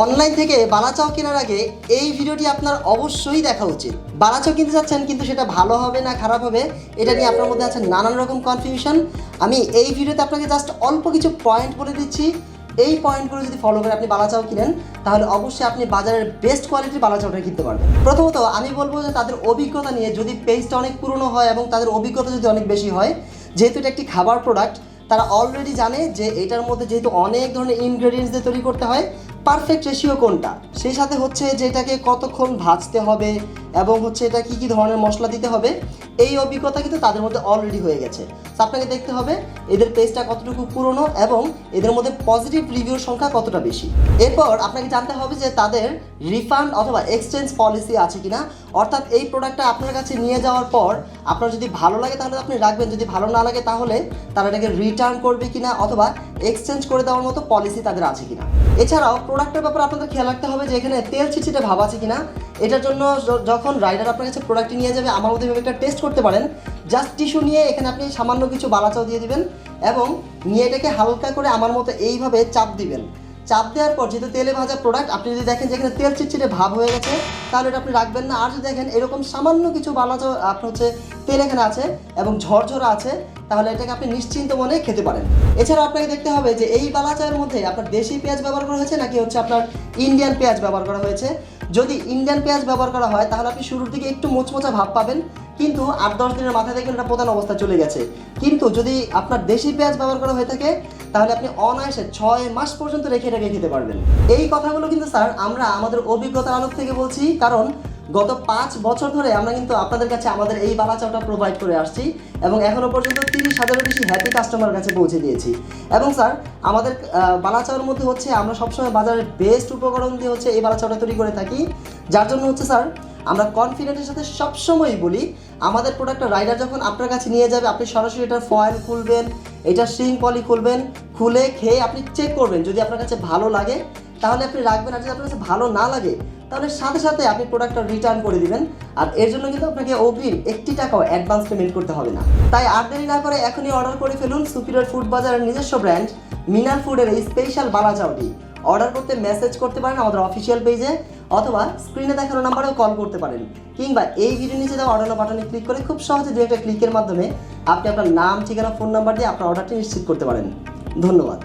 Online থেকে বালাচাও কেনার আগে এই ভিডিওটি আপনার অবশ্যই দেখা উচিত। বালাচাও কিনতে যাচ্ছেন কিন্তু সেটা ভালো হবে না খারাপ হবে এটা নিয়ে আপনার মধ্যে আছে নানান রকম কনফিউশন। আমি এই ভিডিওতে আপনাকে জাস্ট অল্প কিছু পয়েন্ট বলে দিচ্ছি। এই পয়েন্টগুলো যদি ফলো করে আপনি বালাচাও কিনেন তাহলে অবশ্যই আপনি বাজারের বেস্ট কোয়ালিটির বালাচাওটা কিনতে পারবেন। প্রথমত আমি বলবো যে তাদের অভিজ্ঞতা নিয়ে, যদি পেজটা অনেক পুরনো হয় এবং তাদের অভিজ্ঞতা যদি অনেক বেশি হয়, যেহেতু এটা একটি খাবার প্রোডাক্ট, তারা অলরেডি জানে যে এটার মধ্যে যেহেতু অনেক ধরনের ইনগ্রেডিয়েন্টস দিয়ে তৈরি করতে হয়, পারফেক্ট রেশিও কোনটা, সেই সাথে হচ্ছে যে এটাকে কতক্ষণ ভাজতে হবে এবং হচ্ছে এটা কী কী ধরনের মশলা দিতে হবে, এই অভিজ্ঞতা কিন্তু তাদের মধ্যে অলরেডি হয়ে গেছে। তো আপনাকে দেখতে হবে এদের পেজটা কতটুকু পুরনো এবং এদের মধ্যে পজিটিভ রিভিউর সংখ্যা কতটা বেশি। এরপর আপনাকে জানতে হবে যে তাদের রিফান্ড অথবা এক্সচেঞ্জ পলিসি আছে কিনা, অর্থাৎ এই প্রোডাক্টটা আপনার কাছে নিয়ে যাওয়ার পর আপনার যদি ভালো লাগে তাহলে আপনি রাখবেন, যদি ভালো না লাগে তাহলে তারা এটাকে রিটার্ন করবে কিনা অথবা এক্সচেঞ্জ করে দেওয়ার মতো পলিসি তাদের আছে কিনা। এছাড়াও প্রোডাক্টের ব্যাপারে আপনাদের খেয়াল রাখতে হবে যে এখানে তেল চিটচিটে ভাব আছে কিনা। এটার জন্য যখন রাইডার আপনার কাছে প্রোডাক্টটি নিয়ে যাবে, আমার মধ্যে একটা টেস্ট করতে পারেন। জাস্ট টিস্যু নিয়ে এখানে আপনি সামান্য কিছু বালাচাও দিয়ে দিবেন এবং নিয়ে এটাকে হালকা করে আমার মতো এইভাবে চাপ দিবেন। চাপ দেওয়ার পর যেহেতু তেলে ভাজা প্রোডাক্ট, আপনি যদি দেখেন যে এখানে তেল চিটচিটে ভাব হয়ে গেছে তাহলে এটা আপনি রাখবেন না। আর যদি দেখেন এরকম সামান্য কিছু বালাচাও আপনার হচ্ছে তেল এখানে আছে এবং ঝরঝরা আছে, তাহলে এটাকে আপনি নিশ্চিন্ত মনে খেতে পারেন। এছাড়া আপনাকে দেখতে হবে যে এই বালাচাওয়ের মধ্যে আপনার দেশি পেঁয়াজ ব্যবহার করা হয়েছে নাকি হচ্ছে আপনার ইন্ডিয়ান পেঁয়াজ ব্যবহার করা হয়েছে। যদি ইন্ডিয়ান পেঁয়াজ ব্যবহার করা হয় তাহলে আপনি শুরুর দিকে একটু মোচমোচা ভাব পাবেন, কিন্তু 8-10 দিনের মাথায় দেখবেন এটা প্রধান অবস্থা চলে গেছে। কিন্তু যদি আপনার দেশি পেঁয়াজ ব্যবহার করা হয়ে থাকে তাহলে আপনি অনায়াসে 6 মাস পর্যন্ত রেখে খেতে পারবেন। এই কথাগুলো কিন্তু স্যার আমরা আমাদের অভিজ্ঞতার আলোক থেকে বলছি, কারণ গত 5 বছর ধরে আমরা কিন্তু আপনাদের কাছে আমাদের এই বালাচাওটা প্রোভাইড করে আসছি এবং এখনও পর্যন্ত 30,000-এরও বেশি হ্যাপি কাস্টমার কাছে পৌঁছে দিয়েছি। এবং স্যার আমাদের বালাচাওয়ার মধ্যে হচ্ছে আমরা সবসময় বাজারের বেস্ট উপকরণ দিয়ে হচ্ছে এই বালাচাওটা তৈরি করে থাকি, যার জন্য হচ্ছে স্যার আমরা কনফিডেন্সের সাথে সবসময়ই বলি আমাদের প্রোডাক্টটা রাইডার যখন আপনার কাছে নিয়ে যাবে আপনি সরাসরি এটার ফয়েল খুলবেন, এটার শিং পলি খুলবেন, খুলে খেয়ে আপনি চেক করবেন। যদি আপনার কাছে ভালো লাগে তাহলে আপনি রাখবেন, আর যদি আপনার কাছে ভালো না লাগে তাহলে সাথে সাথে আপনি প্রোডাক্টটা রিটার্ন করে দিবেন। আর এর জন্য কিন্তু আপনাকে অগ্রিম 1 টাকাও অ্যাডভান্স পেমেন্ট করতে হবে না। তাই আর দেরি না করে এখনই অর্ডার করে ফেলুন সুপিরিয়র ফুড বাজারের নিজস্ব ব্র্যান্ড মিনার ফুডের এই স্পেশাল বালাচাওটি। অর্ডার করতে মেসেজ করতে পারেন আমাদের অফিসিয়াল পেজে অথবা স্ক্রিনে দেখানো নাম্বারেও কল করতে পারেন, কিংবা এই ভিডিও নিচে দেওয়া অর্ডার বাটনে ক্লিক করে খুব সহজে 2 একটা ক্লিকের মাধ্যমে আপনি আপনার নাম, ঠিকানা, ফোন নাম্বার দিয়ে আপনার অর্ডারটি নিশ্চিত করতে পারেন। ধন্যবাদ।